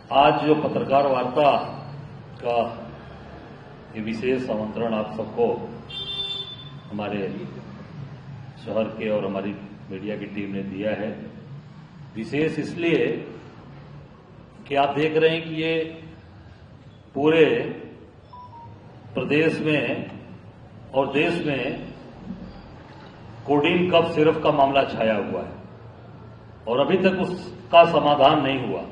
आज जो पत्रकार वार्ता का ये विशेष आमंत्रण आप सबको हमारे शहर के और हमारी मीडिया की टीम ने दिया है, विशेष इसलिए कि आप देख रहे हैं कि ये पूरे प्रदेश में और देश में कोडीन कफ सिरप का मामला छाया हुआ है और अभी तक उसका समाधान नहीं हुआ।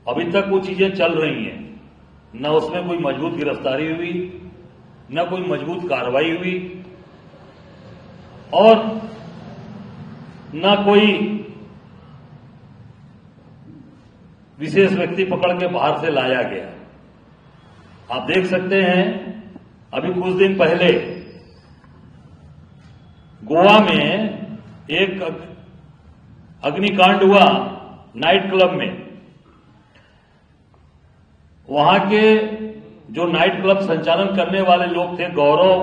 अभी तक वो चीजें चल रही हैं, न उसमें कोई मजबूत गिरफ्तारी हुई, न कोई मजबूत कार्रवाई हुई और न कोई विशेष व्यक्ति पकड़ के बाहर से लाया गया। आप देख सकते हैं अभी कुछ दिन पहले गोवा में एक अग्निकांड हुआ नाइट क्लब में। वहां के जो नाइट क्लब संचालन करने वाले लोग थे, गौरव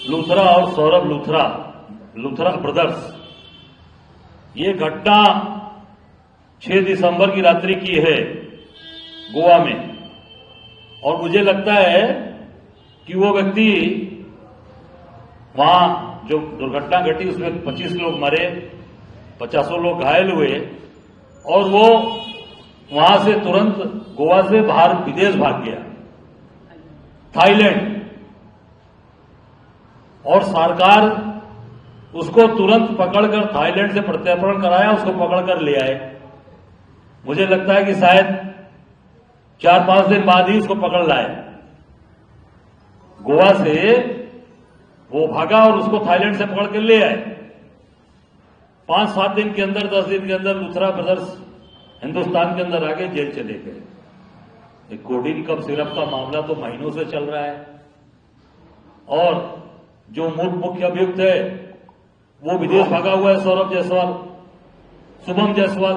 लूथरा और सौरभ लूथरा ब्रदर्स। ये घटना 6 दिसंबर की रात्रि की है गोवा में और मुझे लगता है कि वो व्यक्ति, वहां जो दुर्घटना घटी उसमें 25 लोग मरे, 50 लोग घायल हुए और वो वहां से तुरंत गोवा से बाहर विदेश भाग गया, थाईलैंड, और सरकार उसको तुरंत पकड़कर थाईलैंड से प्रत्यर्पण कराया, उसको पकड़कर ले आए। मुझे लगता है कि शायद 4-5 दिन बाद ही उसको पकड़ लाए। गोवा से वो भागा और उसको थाईलैंड से पकड़ के ले आए। 5-7 दिन के अंदर, 10 दिन के अंदर लूथरा ब्रदर्स हिंदुस्तान के अंदर आके जेल चले गए। कोडीन कफ सिरप का मामला तो महीनों से चल रहा है और जो मुख्य अभियुक्त है वो विदेश भागा हुआ है, सौरभ जायसवाल, शुभम जायसवाल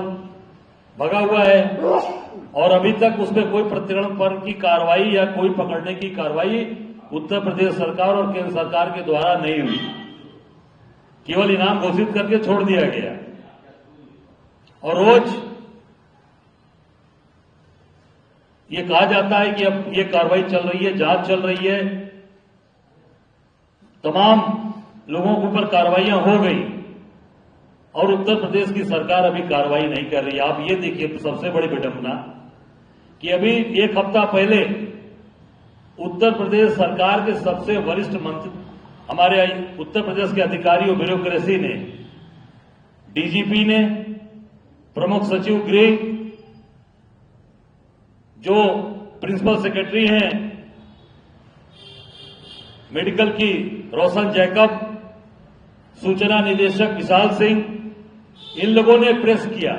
भगा हुआ है और अभी तक उसमें कोई प्रत्यर्पण की कार्रवाई या कोई पकड़ने की कार्रवाई उत्तर प्रदेश सरकार और केंद्र सरकार के द्वारा नहीं हुई। केवल इनाम घोषित करके छोड़ दिया गया और रोज ये कहा जाता है कि अब ये कार्रवाई चल रही है, जांच चल रही है, तमाम लोगों के ऊपर कार्रवाइयां हो गई और उत्तर प्रदेश की सरकार अभी कार्रवाई नहीं कर रही। आप ये देखिए सबसे बड़ी विडंबना कि अभी 1 हफ्ता पहले उत्तर प्रदेश सरकार के सबसे वरिष्ठ मंत्री, हमारे उत्तर प्रदेश के अधिकारियों, ब्यूरोक्रेसी ने, डीजीपी ने, प्रमुख सचिव गृह, जो प्रिंसिपल सेक्रेटरी हैं मेडिकल की रोशन जैकब, सूचना निदेशक विशाल सिंह, इन लोगों ने प्रेस किया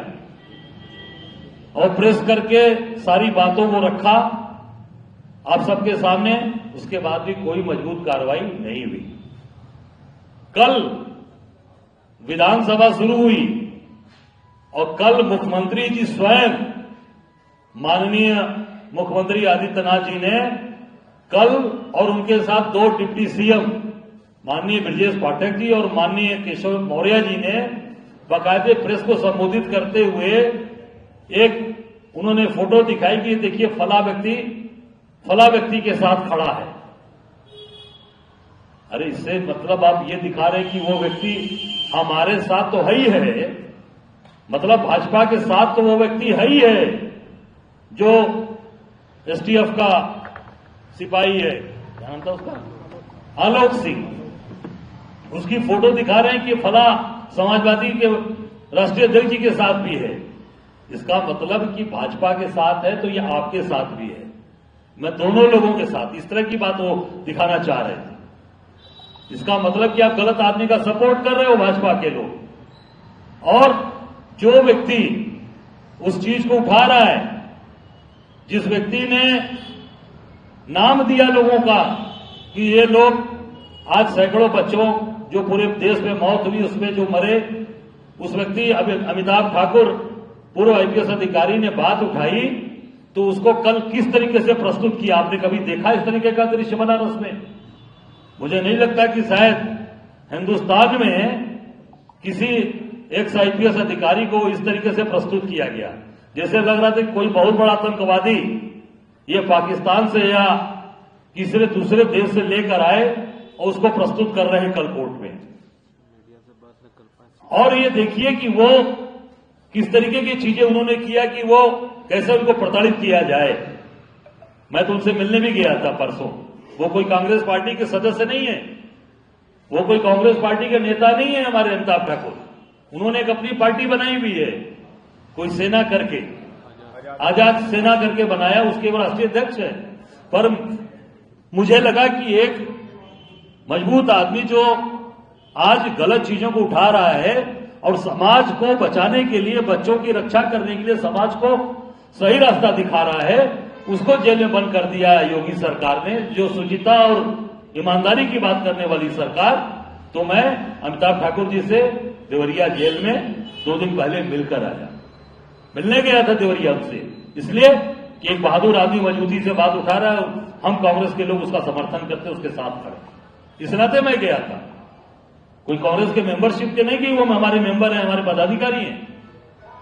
और प्रेस करके सारी बातों को रखा आप सबके सामने। उसके बाद भी कोई मजबूत कार्रवाई नहीं हुई। कल विधानसभा शुरू हुई और कल मुख्यमंत्री जी स्वयं, माननीय मुख्यमंत्री आदित्यनाथ जी ने कल और उनके साथ 2 डिप्टी सीएम माननीय ब्रजेश पाठक जी और माननीय केशव मौर्य जी ने बाकायदे प्रेस को संबोधित करते हुए एक उन्होंने फोटो दिखाई कि देखिए फला व्यक्ति के साथ खड़ा है। अरे इससे मतलब आप ये दिखा रहे हैं कि वो व्यक्ति हमारे साथ तो है ही है, मतलब भाजपा के साथ तो वो व्यक्ति है ही है जो एसटीएफ का सिपाही है, क्या नाम था उसका, आलोक सिंह, उसकी फोटो दिखा रहे हैं कि फला समाजवादी के राष्ट्रीय अध्यक्ष जी के साथ भी है। इसका मतलब कि भाजपा के साथ है तो ये आपके साथ भी है। मैं दोनों लोगों के साथ, इस तरह की बात वो दिखाना चाह रहे थे। इसका मतलब कि आप गलत आदमी का सपोर्ट कर रहे हो, भाजपा के लोग। और जो व्यक्ति उस चीज को उठा रहा है, जिस व्यक्ति ने नाम दिया लोगों का कि ये लोग, आज सैकड़ों बच्चों जो पूरे देश में मौत हुई उसमें जो मरे, उस व्यक्ति अमिताभ ठाकुर पूर्व आईपीएस अधिकारी ने बात उठाई तो उसको कल किस तरीके से प्रस्तुत किया, आपने कभी देखा इस तरीके का दृश्य बनारस में? मुझे नहीं लगता कि शायद हिंदुस्तान में किसी एक आईपीएस अधिकारी को इस तरीके से प्रस्तुत किया गया, जैसे लग रहा था कि कोई बहुत बड़ा आतंकवादी ये पाकिस्तान से या किसी दूसरे देश से लेकर आए और उसको प्रस्तुत कर रहे हैं कल कोर्ट में। और ये देखिए कि वो किस तरीके की चीजें उन्होंने किया कि वो कैसे उनको प्रताड़ित किया जाए। मैं तो उनसे मिलने भी गया था परसों। वो कोई कांग्रेस पार्टी के सदस्य नहीं है, वो कोई कांग्रेस पार्टी के नेता नहीं है हमारे अमिताभ ठाकुर। उन्होंने एक अपनी पार्टी बनाई हुई है, कोई सेना करके, आजाद सेना करके बनाया, उसके वो राष्ट्रीय अध्यक्ष है। पर मुझे लगा कि एक मजबूत आदमी जो आज गलत चीजों को उठा रहा है और समाज को बचाने के लिए, बच्चों की रक्षा करने के लिए समाज को सही रास्ता दिखा रहा है, उसको जेल में बंद कर दिया योगी सरकार ने, जो सुचिता और ईमानदारी की बात करने वाली सरकार। तो मैं अमिताभ ठाकुर जी से देवरिया जेल में 2 दिन पहले मिलकर आया, मिलने गया था देवरिया उनसे, इसलिए कि एक बहादुर आदमी मजबूती से बात उठा रहा है, हम कांग्रेस के लोग उसका समर्थन करते, उसके साथ खड़े, इस नाते मैं गया था। कोई कांग्रेस के मेंबरशिप के नहीं कि वो हमारे मेंबर हैं, हमारे पदाधिकारी हैं।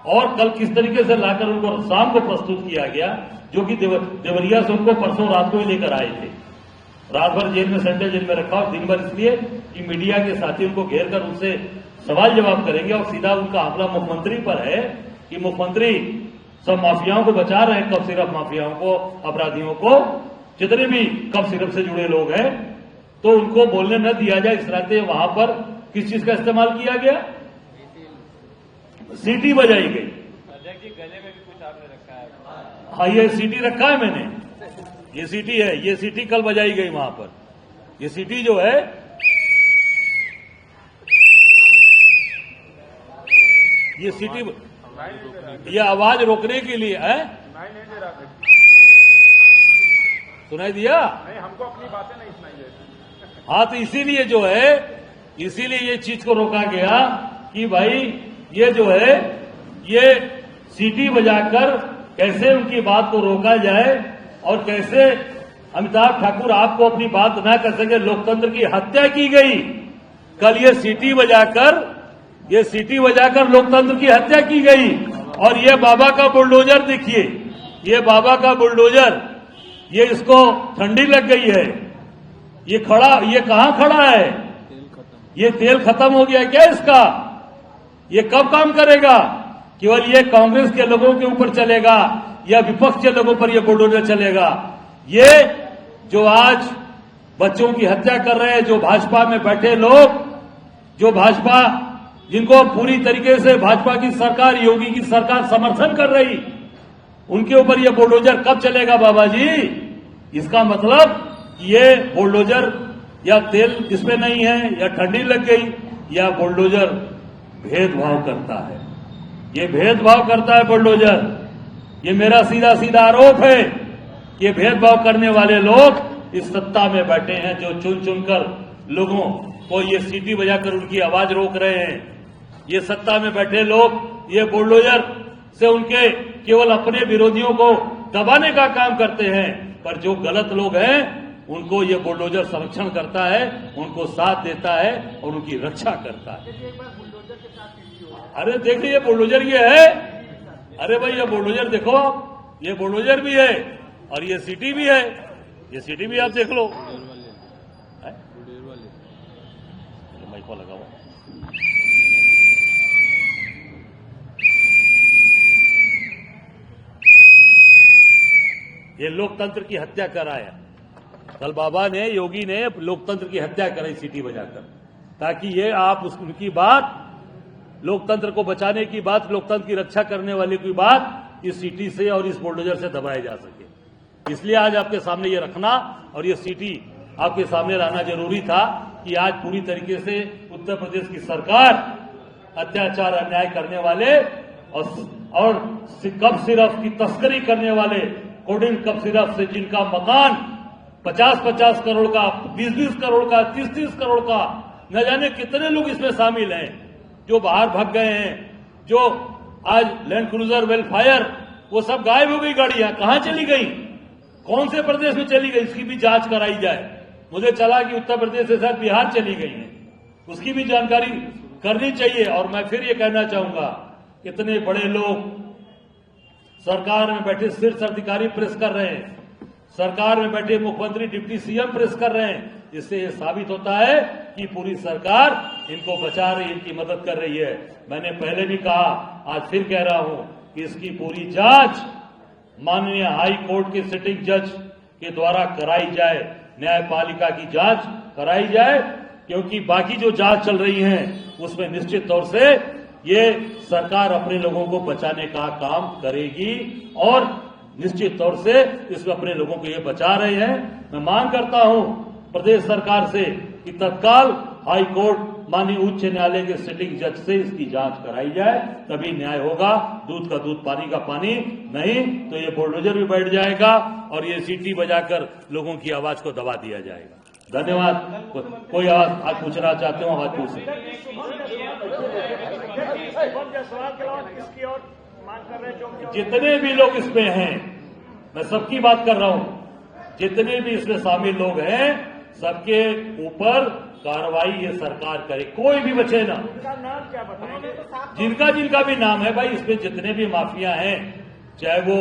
और कल किस तरीके से लाकर उनको शाम को प्रस्तुत किया गया, जो कि देवरिया से उनको परसों रात को ही लेकर आए थे। रात भर जेल में, सेंट्रल जेल में रखा, और दिन भर इसलिए कि मीडिया के साथी उनको घेर कर उनसे सवाल जवाब करेंगे। और सीधा उनका हमला मुख्यमंत्री पर है कि मुख्यमंत्री सब माफियाओं को बचा रहे हैं, कफ सिरप माफियाओं को, अपराधियों को, जितने भी कफ सिरप से जुड़े लोग हैं, तो उनको बोलने न दिया जाए। इस नाते वहां पर किस चीज का इस्तेमाल किया गया? सीटी बजाई गई। अध्यक्ष जी, गले में भी कुछ आपने रखा है? हाँ, ये सीटी रखा है मैंने, ये सीटी है, ये सीटी कल बजाई गई वहां पर। ये सीटी जो है, ये सीटी, ये आवाज रोकने के लिए है। नहीं दे रहा था। सुनाई दिया? नहीं, हमको अपनी बातें नहीं सुनाई दे रही। हाँ, तो इसीलिए जो है, इसीलिए ये चीज को रोका गया कि भाई ये जो है, ये सीटी बजाकर कैसे उनकी बात को रोका जाए और कैसे अमिताभ ठाकुर आपको अपनी बात न कर सके। लोकतंत्र की हत्या की गई। कल ये सीटी बजाकर लोकतंत्र की हत्या की गई। और ये बाबा का बुलडोजर देखिए, ये बाबा का बुलडोजर, ये इसको ठंडी लग गई है, ये कहां खड़ा है? ये तेल खत्म हो गया क्या इसका? ये कब काम करेगा? केवल ये कांग्रेस के लोगों के ऊपर चलेगा या विपक्ष के लोगों पर ये बुलडोजर चलेगा? ये जो आज बच्चों की हत्या कर रहे हैं, जो भाजपा में बैठे लोग, जो भाजपा, जिनको पूरी तरीके से भाजपा की सरकार, योगी की सरकार समर्थन कर रही, उनके ऊपर ये बुलडोजर कब चलेगा बाबा जी? इसका मतलब ये बुलडोजर या तेल इसमें नहीं है, या ठंडी लग गई, या बुलडोजर भेदभाव करता है। ये भेदभाव करता है बुलडोजर। ये मेरा सीधा सीधा आरोप है कि भेदभाव करने वाले लोग इस सत्ता में बैठे हैं, जो चुन चुनकर लोगों को ये सीटी बजाकर उनकी आवाज रोक रहे हैं। ये सत्ता में बैठे लोग ये बुलडोजर से उनके केवल अपने विरोधियों को दबाने का काम करते हैं, पर जो गलत लोग हैं उनको ये बुलडोजर संरक्षण करता है, उनको साथ देता है और उनकी रक्षा करता है। अरे देखिए, ये बुलडोजर ये है। अरे भाई, ये बुलडोजर देखो आप, ये बुलडोजर भी है और ये सीटी भी है। ये सीटी भी आप देख लो। माइक लगा हुआ। ये लोकतंत्र की हत्या कराया। कल बाबा ने, योगी ने लोकतंत्र की हत्या कराई सीटी बजाकर, ताकि ये आप उनकी बात, लोकतंत्र को बचाने की बात, लोकतंत्र की रक्षा करने वाले की बात इस सीटी से और इस बुलडोजर से दबाया जा सके। इसलिए आज आपके सामने ये रखना और ये सीटी आपके सामने लाना जरूरी था कि आज पूरी तरीके से उत्तर प्रदेश की सरकार अत्याचार, अन्याय करने वाले और कप सिरप की तस्करी करने वाले, कोडिन कप सिरप से जिनका मकान 50-50 करोड़ का, 20-20 करोड़ का, 30-30 करोड़ का, न जाने कितने लोग इसमें शामिल हैं, जो बाहर भाग गए हैं, जो आज लैंड क्रूजर, वेलफायर, वो सब गायब हो गई गाड़ियां, कहां चली गई, कौन से प्रदेश में चली गई, इसकी भी जांच कराई जाए। मुझे चला कि उत्तर प्रदेश से शायद बिहार चली गई है, उसकी भी जानकारी करनी चाहिए। और मैं फिर ये कहना चाहूंगा, इतने बड़े लोग सरकार में बैठे शीर्ष अधिकारी प्रेस कर रहे हैं, सरकार में बैठे मुख्यमंत्री डिप्टी सीएम प्रेस कर रहे हैं, इससे ये साबित होता है कि पूरी सरकार इनको बचा रही है, इनकी मदद कर रही है। मैंने पहले भी कहा, आज फिर कह रहा हूं कि इसकी पूरी जांच माननीय हाई कोर्ट के सिटिंग जज के द्वारा कराई जाए, न्यायपालिका की जांच कराई जाए, क्योंकि बाकी जो जांच चल रही है उसमें निश्चित तौर से ये सरकार अपने लोगों को बचाने का काम करेगी और निश्चित तौर से इसमें अपने लोगों को ये बचा रहे हैं। मैं मांग करता हूं प्रदेश सरकार से कि तत्काल हाई कोर्ट माननीय उच्च न्यायालय के सिटिंग जज से इसकी जांच कराई जाए, तभी न्याय होगा। दूध का दूध पानी का पानी, नहीं तो ये बुलडोजर भी बैठ जाएगा और ये सीटी बजाकर लोगों की आवाज को दबा दिया जाएगा। धन्यवाद। कोई आवाज आज पूछना चाहते हो, आवाज पूछ सकते। जितने भी लोग इसमें हैं, मैं सबकी बात कर रहा हूं, जितने भी इसमें शामिल लोग हैं सबके ऊपर कार्रवाई ये सरकार करे, कोई भी बचे ना। नाम क्या बताएंगे? जिनका जिनका भी नाम है भाई, इसमें जितने भी माफिया हैं, चाहे वो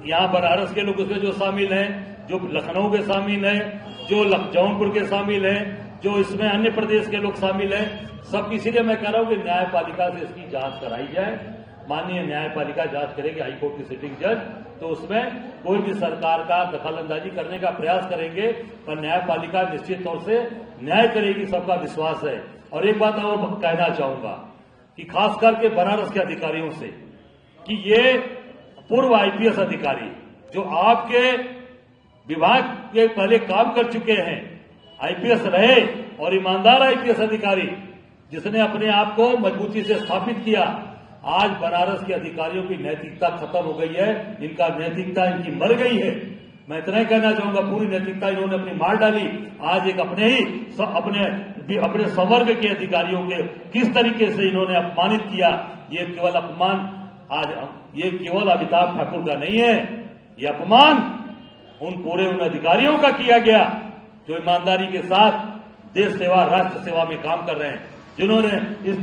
यहाँ बनारस के लोग उसमें जो शामिल हैं, जो लखनऊ के शामिल हैं, जो जौनपुर के शामिल हैं, जो इसमें अन्य प्रदेश के लोग शामिल हैं, सब इसीलिए मैं कह रहा हूं कि न्यायपालिका से इसकी जांच कराई जाए। माननीय न्यायपालिका जांच करेगी, हाईकोर्ट की सिटिंग जज, तो उसमें कोई भी सरकार का दखलंदाजी करने का प्रयास करेंगे पर न्यायपालिका निश्चित तौर से न्याय करेगी, सबका विश्वास है। और एक बात और कहना चाहूंगा कि खास करके बनारस के अधिकारियों से कि ये पूर्व आईपीएस अधिकारी जो आपके विभाग के पहले काम कर चुके हैं, आईपीएस रहे और ईमानदार आईपीएस अधिकारी जिसने अपने आप को मजबूती से स्थापित किया, आज बनारस के अधिकारियों की नैतिकता खत्म हो गई है, इनका नैतिकता इनकी मर गई है। मैं इतना ही कहना चाहूंगा, पूरी नैतिकता इन्होंने अपनी मार डाली। आज एक अपने संवर्ग के अधिकारियों के किस तरीके से इन्होंने अपमानित किया, ये केवल अपमान आज ये केवल अमिताभ ठाकुर का नहीं है, ये अपमान उन अधिकारियों का किया गया जो ईमानदारी के साथ देश सेवा राष्ट्र सेवा में काम कर रहे हैं, जिन्होंने इस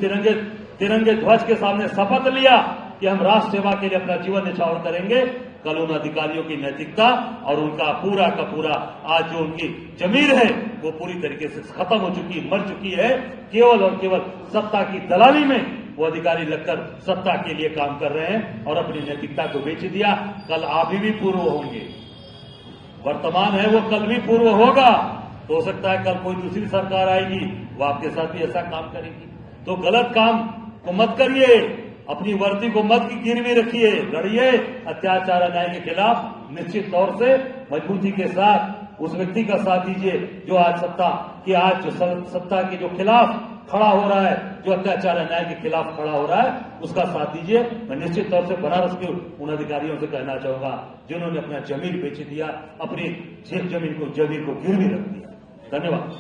तिरंगे ध्वज के सामने शपथ लिया कि हम राष्ट्र सेवा के लिए अपना जीवन न्यौछावर करेंगे। कल उन अधिकारियों की नैतिकता और उनका पूरा का पूरा आज जो उनकी जमीर है वो पूरी तरीके से खत्म हो चुकी, मर चुकी है। केवल और केवल सत्ता की दलाली में वो अधिकारी लगकर सत्ता के लिए काम कर रहे हैं और अपनी नैतिकता को बेच दिया। कल आप भी पूर्व होंगे, वर्तमान है वो कल भी पूर्व होगा। तो हो सकता है कल कोई दूसरी सरकार आएगी, वो आपके साथ भी ऐसा काम करेगी। तो गलत काम को मत करिए, अपनी वर्दी को मत की गिरवी रखिए, लड़िए अत्याचार अन्याय के खिलाफ निश्चित तौर से मजबूती के साथ। उस व्यक्ति का साथ दीजिए जो आज सत्ता के जो खिलाफ खड़ा हो रहा है, जो अत्याचार अन्याय के खिलाफ खड़ा हो रहा है, उसका साथ दीजिए। मैं निश्चित तौर से बनारस के उन अधिकारियों से कहना चाहूंगा जिन्होंने अपना जमीन बेच दिया, अपनी जमीन को गिरवी रख दिया। धन्यवाद।